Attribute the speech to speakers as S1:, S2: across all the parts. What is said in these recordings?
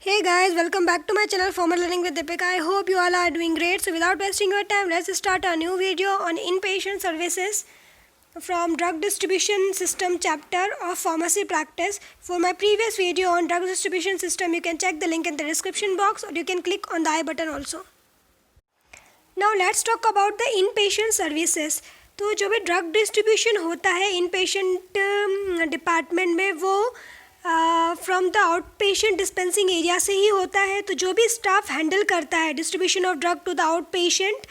S1: Hey guys, welcome back to my channel Formal Learning with Deepika. I hope you all are doing great. So without wasting your time, let's start a new video on inpatient services from drug distribution system chapter of pharmacy practice. For my previous video on drug distribution system, you can check the link in the description box or you can click on the I button also. Now let's talk about the inpatient services. तो जो भी drug distribution होता है inpatient department में वो from the out patient dispensing area से ही होता है. तो जो भी स्टाफ हैंडल करता है distribution of drug to the out patient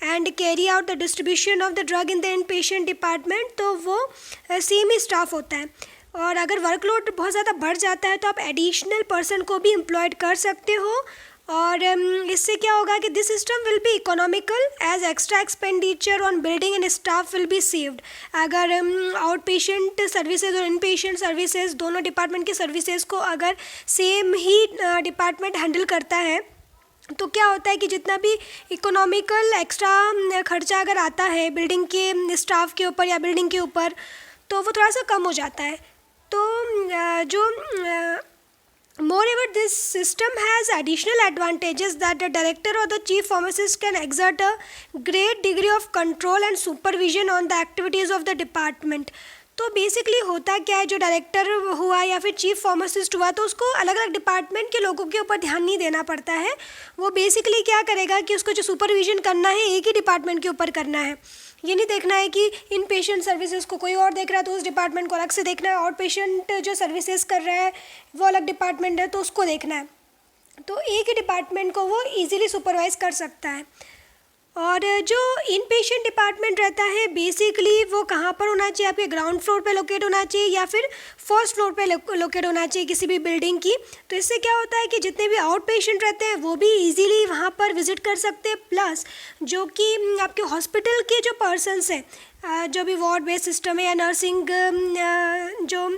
S1: and carry out the distribution of the drug in the in patient department, तो वो सेम ही स्टाफ होता है. और अगर वर्कलोड बहुत ज़्यादा बढ़ जाता है तो आप एडिशनल पर्सन को भी एम्प्लॉयड कर सकते हो. और इससे क्या होगा कि this system will be economical as extra expenditure on building and staff will be saved. अगर आउट पेशेंट सर्विसेज और इन पेशेंट सर्विसेज दोनों डिपार्टमेंट की सर्विसेज को अगर सेम ही डिपार्टमेंट हैंडल करता है तो क्या होता है कि जितना भी इकोनॉमिकल एक्स्ट्रा खर्चा अगर आता है बिल्डिंग के स्टाफ के ऊपर या बिल्डिंग के ऊपर तो वो थोड़ा सा कम हो जाता है. तो Moreover, this system has additional advantages that the director or the chief pharmacist can exert a great degree of control and supervision on the activities of the department. तो बेसिकली होता क्या है, जो डायरेक्टर हुआ या फिर चीफ फार्मासिस्ट हुआ तो उसको अलग अलग डिपार्टमेंट के लोगों के ऊपर ध्यान नहीं देना पड़ता है. वो बेसिकली क्या करेगा कि उसको जो सुपरविजन करना है एक ही डिपार्टमेंट के ऊपर करना है. ये नहीं देखना है कि इन पेशेंट सर्विसेज को कोई और देख रहा है तो उस डिपार्टमेंट को अलग से देखना है. आउट पेशेंट जो सर्विसेज कर रहा है वो अलग डिपार्टमेंट है तो उसको देखना है. तो एक ही डिपार्टमेंट को वो ईजिली सुपरवाइज कर सकता है. और जो इन पेशेंट डिपार्टमेंट रहता है बेसिकली वो कहाँ पर होना चाहिए, आपके ग्राउंड फ्लोर पे लोकेट होना चाहिए या फिर फर्स्ट फ्लोर पे लोकेट होना चाहिए किसी भी बिल्डिंग की. तो इससे क्या होता है कि जितने भी आउट पेशेंट रहते हैं वो भी इजीली वहाँ पर विजिट कर सकते हैं. प्लस जो कि आपके हॉस्पिटल के जो पर्सनस हैं जो भी वार्ड बेस्ड सिस्टम है या नर्सिंग जो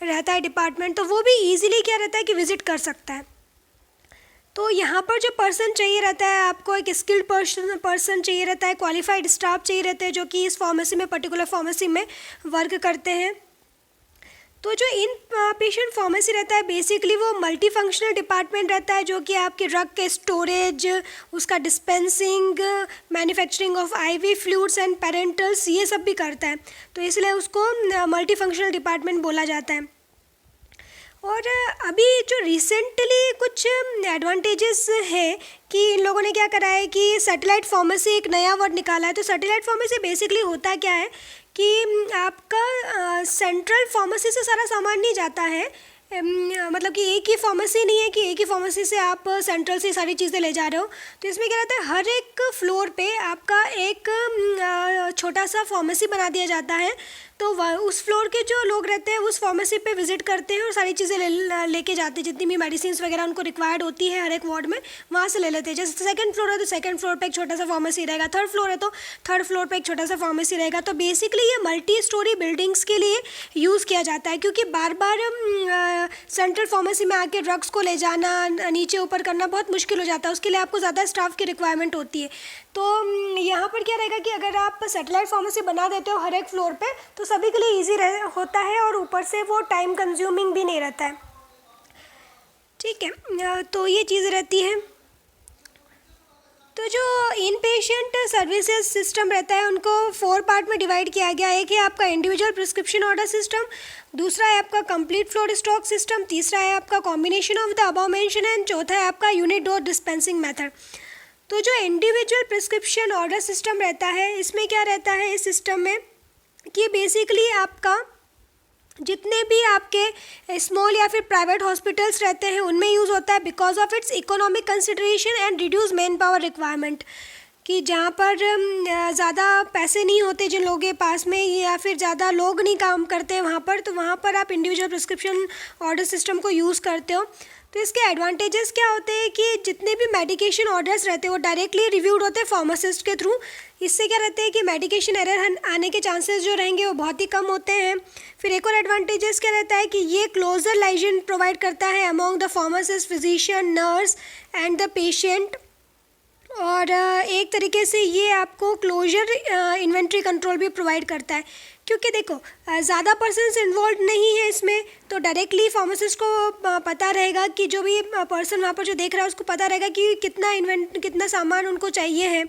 S1: रहता है डिपार्टमेंट तो वो भी ईजिली क्या रहता है कि विजिट कर सकता है. तो यहाँ पर जो पर्सन चाहिए रहता है आपको एक स्किल्ड पर्सन चाहिए रहता है, क्वालिफाइड स्टाफ चाहिए रहते हैं जो कि इस फार्मेसी में पर्टिकुलर फार्मेसी में वर्क करते हैं. तो जो इन पेशेंट फार्मेसी रहता है बेसिकली वो मल्टी फंक्शनल डिपार्टमेंट रहता है जो कि आपके ड्रग के स्टोरेज, उसका dispensing, manufacturing of ivy fluids and parentals ये सब भी करता है. तो इसलिए उसको मल्टी फंक्शनल डिपार्टमेंट बोला जाता है. और अभी जो रिसेंटली कुछ एडवांटेजेस है कि इन लोगों ने क्या करा है कि सैटेलाइट फार्मेसी एक नया वर्ड निकाला है. तो सैटेलाइट फार्मेसी बेसिकली होता क्या है कि आपका सेंट्रल फार्मेसी से सारा सामान नहीं जाता है. मतलब कि एक ही फार्मेसी नहीं है कि एक ही फार्मेसी से आप सेंट्रल से सारी चीज़ें ले जा रहे हो. तो इसमें क्या रहता है हर एक फ्लोर पे आपका एक छोटा सा फार्मेसी बना दिया जाता है. तो उस फ्लोर के जो लोग रहते हैं उस फार्मेसी पे विजिट करते हैं और सारी चीज़ें लेके जाते हैं. जितनी भी मेडिसिन वगैरह उनको रिक्वायर्ड होती है हर एक वार्ड में वहाँ से ले लेते हैं. जैसे सेकंड फ्लोर है तो सेकंड फ्लोर पे एक छोटा सा फार्मेसी रहेगा, थर्ड फ्लोर है तो थर्ड फ्लोर पे एक छोटा सा फार्मेसी रहेगा. तो बेसिकली ये मल्टी स्टोरी बिल्डिंग्स के लिए यूज़ किया जाता है क्योंकि बार बार सेंट्रल फार्मेसी में आके ड्रग्स को ले जाना नीचे ऊपर करना बहुत मुश्किल हो जाता है. उसके लिए आपको ज़्यादा स्टाफ की रिक्वायरमेंट होती है. तो यहाँ पर क्या रहेगा कि अगर आप सैटेलाइट फार्मेसी बना देते हो हर एक फ्लोर पे तो सभी के लिए ईजी होता है और ऊपर से वो टाइम कंज्यूमिंग भी नहीं रहता है. ठीक है, तो ये चीज़ रहती है. तो जो इन पेशेंट सर्विसेज सिस्टम रहता है उनको 4 पार्ट में डिवाइड किया गया. एक है आपका इंडिविजुअल प्रिस्क्रिप्शन ऑर्डर सिस्टम, दूसरा है आपका कंप्लीट फ्लोर स्टॉक सिस्टम, तीसरा है आपका combination of the above mention and चौथा है आपका यूनिट डोर डिस्पेंसिंग मेथड. तो जो इंडिविजुअल प्रिस्क्रिप्शन ऑर्डर सिस्टम रहता है इसमें क्या रहता है इस सिस्टम में कि बेसिकली आपका जितने भी आपके स्मॉल या फिर प्राइवेट हॉस्पिटल्स रहते हैं उनमें यूज़ होता है because of its economic consideration and reduce man power requirement. कि जहाँ पर ज़्यादा पैसे नहीं होते जिन लोगों के पास में या फिर ज़्यादा लोग नहीं काम करते वहाँ पर, तो वहाँ पर आप इंडिविजुअल प्रिस्क्रिप्शन ऑर्डर सिस्टम को यूज़ करते हो. तो इसके एडवांटेजेस क्या होते हैं कि जितने भी मेडिकेशन ऑर्डर्स रहते हैं वो डायरेक्टली रिव्यूड होते हैं फार्मासिस्ट के थ्रू. इससे क्या रहता है कि मेडिकेशन एरर आने के चांसेस जो रहेंगे वो बहुत ही कम होते हैं. फिर एक और एडवांटेजेस क्या रहता है कि ये क्लोजर लाइजन प्रोवाइड करता है among the pharmacist, physician, nurse and the patient. और एक तरीके से ये आपको क्लोजर इन्वेंट्री कंट्रोल भी प्रोवाइड करता है क्योंकि देखो ज़्यादा पर्सन्स इन्वॉल्व नहीं है इसमें, तो डायरेक्टली फार्मासिस्ट को पता रहेगा कि जो भी पर्सन वहाँ पर जो देख रहा है उसको पता रहेगा कि कितना सामान उनको चाहिए है,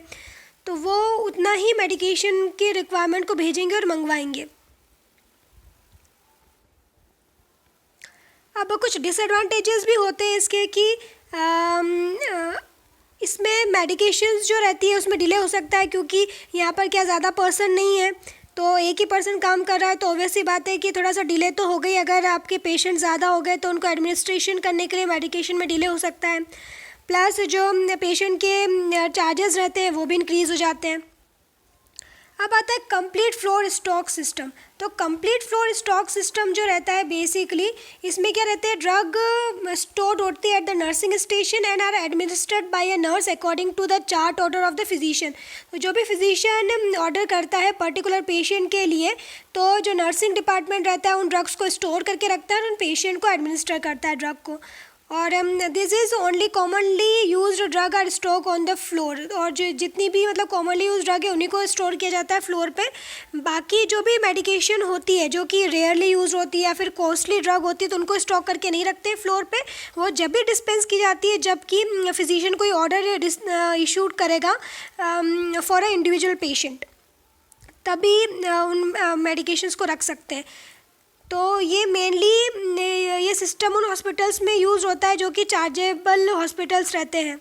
S1: तो वो उतना ही मेडिकेशन की रिक्वायरमेंट को भेजेंगे और मंगवाएंगे। अब कुछ डिसएडवांटेजेस भी होते हैं इसके कि इसमें मेडिकेशंस जो रहती है उसमें डिले हो सकता है, क्योंकि यहाँ पर क्या ज़्यादा पर्सन नहीं है, तो एक ही पर्सन काम कर रहा है, तो ऑब्वियस सी बात है कि थोड़ा सा डिले तो हो गई। अगर आपके पेशेंट ज़्यादा हो गए तो उनको एडमिनिस्ट्रेशन करने के लिए मेडिकेशन में डिले हो सकता है, प्लस जो पेशेंट के चार्जेस रहते हैं वो भी इंक्रीज़ हो जाते हैं। अब आता है कंप्लीट फ्लोर स्टॉक सिस्टम। तो कंप्लीट फ्लोर स्टॉक सिस्टम जो रहता है बेसिकली इसमें क्या रहता है, ड्रग स्टोर्ड होती है at the nursing station and are administered by a nurse according to the chart order of the physician. तो जो भी फिजिशियन ऑर्डर करता है पर्टिकुलर पेशेंट के लिए, तो जो नर्सिंग डिपार्टमेंट रहता है उन ड्रग्स को स्टोर करके रखता है और उन पेशेंट को एडमिनिस्टर करता है ड्रग को। और this is only commonly used drug are stock on the floor. और जो जितनी भी मतलब कॉमनली यूज ड्रग है उन्हीं को स्टोर किया जाता है फ्लोर पे। बाकी जो भी मेडिकेशन होती है जो कि रेयरली यूज होती है या फिर कॉस्टली ड्रग होती है तो उनको स्टॉक करके नहीं रखते फ्लोर पे। वो जब भी डिस्पेंस की जाती है, जबकि फिजिशियन कोई ऑर्डर इशूड करेगा फॉर अ इंडिविजुअल पेशेंट, तभी उन मेडिकेशंस को रख सकते हैं। तो ये मेनली ये सिस्टम उन हॉस्पिटल्स में यूज़ होता है जो कि चार्जेबल हॉस्पिटल्स रहते हैं,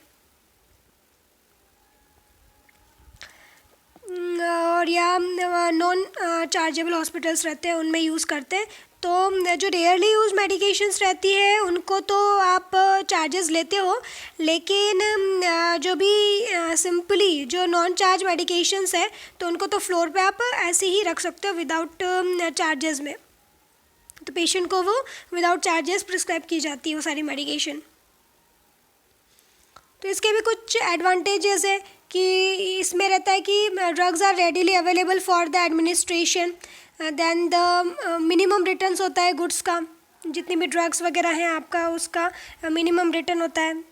S1: और या नॉन चार्जेबल हॉस्पिटल्स रहते हैं उनमें यूज़ करते हैं। तो जो रेयरली यूज मेडिकेशंस रहती है उनको तो आप चार्जेस लेते हो, लेकिन जो भी सिंपली जो नॉन चार्ज मेडिकेशंस है तो उनको तो फ्लोर पे आप ऐसे ही रख सकते हो विदाउट चार्जेस में। तो पेशेंट को वो विदाउट चार्जेस प्रिस्क्राइब की जाती है वो सारी मेडिकेशन। तो इसके भी कुछ एडवांटेजेस है कि इसमें रहता है कि drugs are readily available for the administration, then the minimum returns होता है गुड्स का, जितनी भी ड्रग्स वगैरह हैं आपका उसका मिनिमम रिटर्न होता है।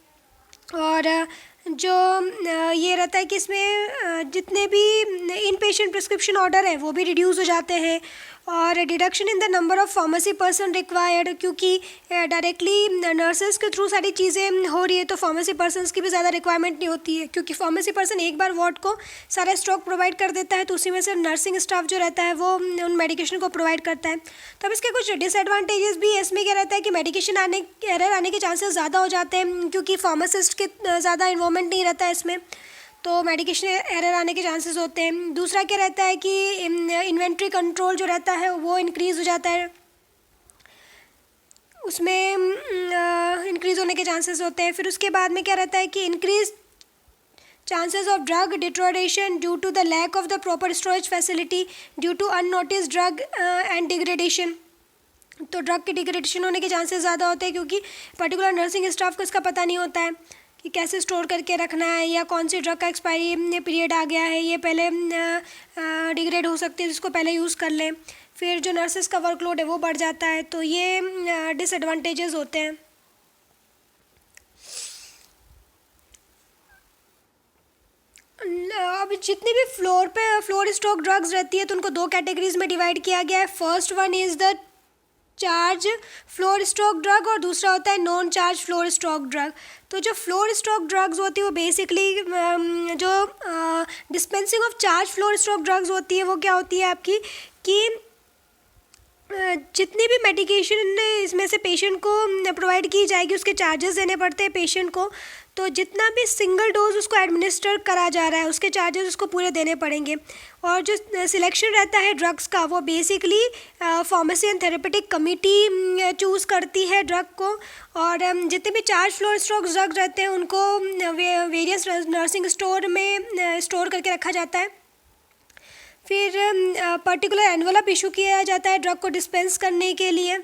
S1: और जो ये रहता है कि इसमें जितने भी इन पेशेंट प्रिस्क्रिप्शन ऑर्डर है वो भी रिड्यूस हो जाते हैं, और deduction in the number of pharmacy person required, क्योंकि डायरेक्टली नर्सेस के थ्रू सारी चीज़ें हो रही है तो फार्मेसी पर्सनस की भी ज़्यादा रिक्वायरमेंट नहीं होती है, क्योंकि फार्मेसी पर्सन एक बार वार्ड को सारा स्टॉक प्रोवाइड कर देता है तो उसी में से नर्सिंग स्टाफ जो रहता है वो उन मेडिकेशन को प्रोवाइड करता है। तो अब इसके कुछ डिसएडवांटेजेस भी है। इसमें क्या रहता है कि मेडिकेशन एरर आने के चांसेस ज़्यादा हो जाते हैं, क्योंकि फार्मासिस्ट के ज़्यादा इन्वॉल्वमेंट नहीं रहता है इसमें, तो मेडिकेशन एरर आने के चांसेस होते हैं। दूसरा क्या रहता है कि इन्वेंट्री कंट्रोल जो रहता है वो इंक्रीज़ हो जाता है, उसमें इंक्रीज़ होने के चांसेस होते हैं। फिर उसके बाद में क्या रहता है कि increase chances of drug degradation due to the lack of the proper storage facility due to unnoticed drug and degradation. तो ड्रग के डिग्रेडेशन होने के चांसेस ज़्यादा होते हैं, क्योंकि पर्टिकुलर नर्सिंग स्टाफ को इसका पता नहीं होता है कि कैसे स्टोर करके रखना है, या कौन सी ड्रग का एक्सपायरी पीरियड आ गया है, ये पहले डिग्रेड हो सकती है जिसको पहले यूज़ कर लें। फिर जो नर्सेस का वर्कलोड है वो बढ़ जाता है, तो ये डिसएडवांटेजेस होते हैं। अब जितनी भी फ्लोर स्टॉक ड्रग्स रहती है तो उनको दो कैटेगरीज में डिवाइड किया गया है। First one is the charge floor stock drug और दूसरा होता है non charge floor stock drug. तो जो फ्लोर स्टॉक ड्रग्स होती है वो बेसिकली जो dispensing of charge floor stock drugs होती है वो क्या होती है आपकी कि जितनी भी मेडिकेशन इसमें से पेशेंट को प्रोवाइड की जाएगी उसके चार्जेस देने पड़ते हैं पेशेंट को। तो जितना भी सिंगल डोज उसको एडमिनिस्टर करा जा रहा है उसके चार्जेस उसको पूरे देने पड़ेंगे। और जो सिलेक्शन रहता है ड्रग्स का वो basically pharmacy and therapeutic committee choose करती है ड्रग को। और जितने भी चार्ज फ्लोर स्टॉक ड्रग्स रहते हैं उनको वेरियस नर्सिंग स्टोर में स्टोर करके रखा जाता है। फिर पर्टिकुलर एनवलप इशू किया जाता है ड्रग को डिस्पेंस करने के लिए।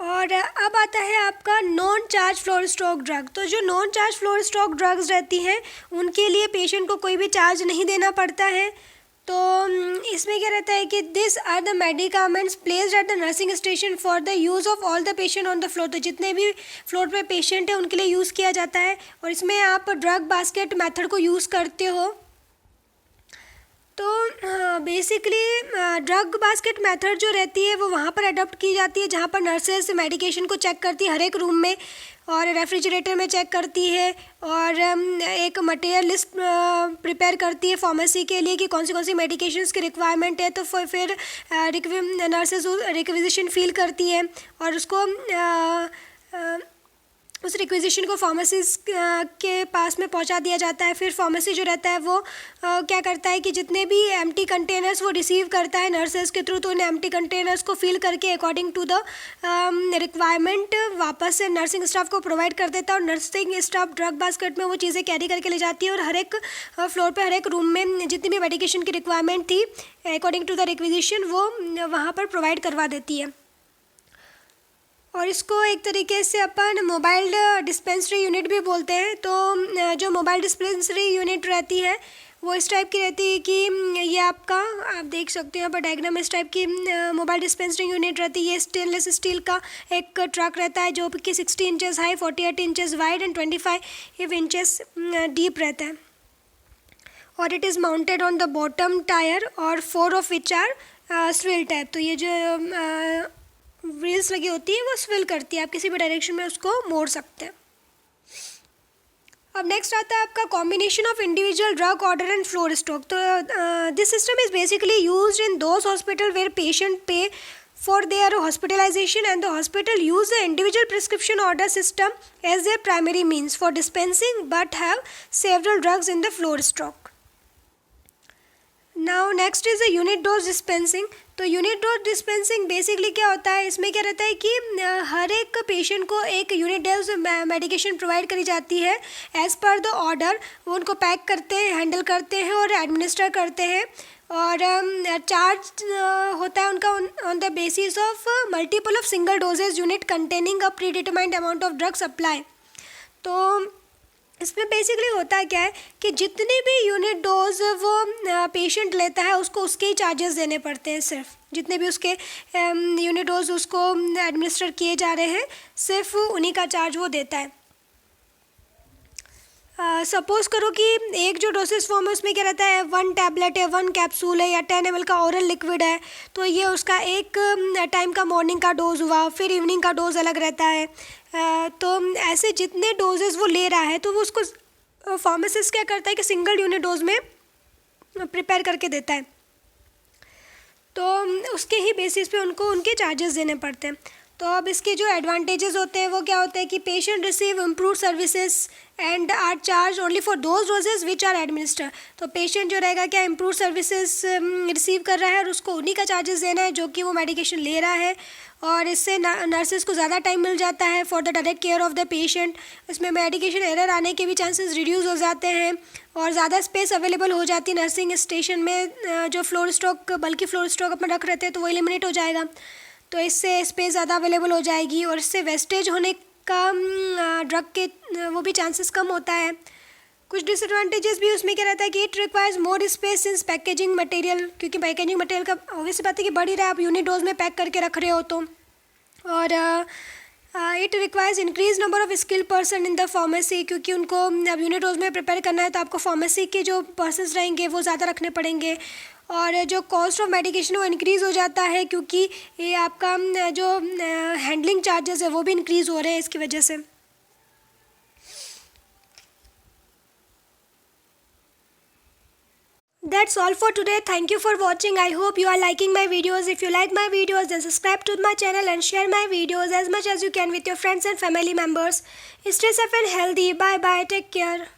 S1: और अब आता है आपका non charge floor stock drug. तो जो non charge floor stock drugs रहती हैं उनके लिए पेशेंट को कोई भी चार्ज नहीं देना पड़ता है। तो इसमें क्या रहता है कि this are the medicaments placed at the nursing station for the use of all the patient on the floor. तो जितने भी फ्लोर पे पेशेंट है उनके लिए यूज़ किया जाता है। और इसमें आप ड्रग बास्केट मेथड को यूज़ करते हो। तो बेसिकली ड्रग बास्केट मेथड जो रहती है वो वहाँ पर अडॉप्ट की जाती है जहाँ पर नर्सेस मेडिकेशन को चेक करती है हर एक रूम में, और रेफ्रिजरेटर में चेक करती है, और एक मटेरियल लिस्ट प्रिपेयर करती है फार्मेसी के लिए कि कौन सी मेडिकेशंस की रिक्वायरमेंट है। तो फिर नर्सेस रिक्विजिशन फिल करती है और उसको उस रिक्विजिशन को फार्मेसिस्ट के पास में पहुंचा दिया जाता है। फिर फार्मेसी जो रहता है वो क्या करता है कि जितने भी एम्प्टी कंटेनर्स वो रिसीव करता है नर्सेस के थ्रू, तो उन एम्प्टी कंटेनर्स को फिल करके अकॉर्डिंग टू द रिक्वायरमेंट वापस से नर्सिंग स्टाफ को प्रोवाइड कर देता है, और नर्सिंग स्टाफ ड्रग बास्केट में वो चीज़ें कैरी करके ले जाती है और हर एक फ्लोर पर हर एक रूम में जितनी भी मेडिकेशन की रिक्वायरमेंट थी अकॉर्डिंग टू द रिक्विजिशन वो वहाँ पर प्रोवाइड करवा देती है। और इसको एक तरीके से अपन मोबाइल डिस्पेंसरी यूनिट भी बोलते हैं। तो जो मोबाइल डिस्पेंसरी यूनिट रहती है वो इस टाइप की रहती है कि ये आपका आप देख सकते हो यहाँ पर डायग्राम, इस टाइप की मोबाइल डिस्पेंसरी यूनिट रहती है। ये स्टेनलेस स्टील का एक ट्रक रहता है जो कि 60 inches high, 48 inches wide and 25 inches deep रहता है, और it is mounted on the bottom tier और 4 of which are swivel type. तो ये जो व्हील्स लगी होती है वो स्विल करती है, आप किसी भी डायरेक्शन में उसको मोड़ सकते हैं। अब नेक्स्ट आता है आपका combination of individual drug order and floor stock. तो this system is basically used in those hospital where patient pay for their hospitalization and the hospital use the individual prescription order system as their primary means for dispensing but have several drugs in the floor stock. Now next is the unit dose dispensing. तो unit dose dispensing basically क्या होता है, इसमें क्या रहता है कि हर एक पेशेंट को एक यूनिट डोज मेडिकेशन प्रोवाइड करी जाती है एज़ पर द ऑर्डर। वो उनको पैक करते हैं, हैंडल करते हैं और एडमिनिस्टर करते हैं, और चार्ज होता है उनका on the basis of multiple of single dosages unit containing a predetermined amount of drug supply. तो इसमें बेसिकली होता क्या है कि जितनी भी यूनिट डोज वो पेशेंट लेता है उसको उसके ही चार्जेस देने पड़ते हैं। सिर्फ जितने भी उसके यूनिट डोज उसको एडमिनिस्टर किए जा रहे हैं सिर्फ उन्हीं का चार्ज वो देता है। सपोज़ करो कि एक जो डोसेस फॉर्म है उसमें क्या रहता है, 1 टैबलेट है, 1 कैप्सूल है या 10 ml का ओरल लिक्विड है, तो ये उसका एक टाइम का मॉर्निंग का डोज हुआ, फिर इवनिंग का डोज अलग रहता है। तो ऐसे जितने डोजेस वो ले रहा है तो वो उसको फार्मासिस्ट क्या करता है कि सिंगल यूनिट डोज में प्रिपेयर करके देता है, तो उसके ही बेसिस पे उनको उनके चार्जेस देने पड़ते हैं। तो अब इसके जो एडवांटेजेस होते हैं वो क्या होते हैं कि patient receive improve services and are charge only for those dosages which are administer. तो पेशेंट जो रहेगा क्या इम्प्रूव सर्विसेज रिसीव कर रहा है और उसको उन्हीं का चार्जेस देना है जो कि वो मेडिकेशन ले रहा है, और इससे नर्सेज को ज़्यादा टाइम मिल जाता है for the direct care of the patient. इसमें मेडिकेशन एरर आने के भी चांसेस रिड्यूस हो जाते हैं और ज़्यादा स्पेस अवेलेबल हो जाती है नर्सिंग स्टेशन में। जो फ्लोर स्टॉक बल्कि फ्लोर स्टॉक अपन रख रहे थे तो वो एलिमिनेट हो जाएगा, तो इससे स्पेस ज़्यादा अवेलेबल हो जाएगी और इससे वेस्टेज होने का ड्रग के वो भी चांसेस कम होता है। कुछ डिसएडवांटेजेस भी उसमें क्या रहता है कि it requires more space in packaging material, क्योंकि पैकेजिंग मटेरियल का ऑब्वियस बात है कि बढ़ ही रहा है, आप यूनिट डोज में पैक करके रख रहे हो तो। और it requires increase number of skill person in the pharmacy, क्योंकि उनको अब यूनिट डोज में प्रिपेयर करना है तो आपको फार्मेसी के जो पर्सनस रहेंगे वो ज़्यादा रखने पड़ेंगे, और जो कॉस्ट ऑफ मेडिकेशन वो इंक्रीज़ हो जाता है क्योंकि ये आपका जो हैंडलिंग चार्जेस है वो भी इंक्रीज़ हो रहे हैं इसकी वजह से। That's all for today. Thank you for watching. I hope you are liking my videos. If you like my videos, then subscribe to my channel and share my videos as much as you can with your friends and family members. Stay safe and healthy. Bye bye. Take care.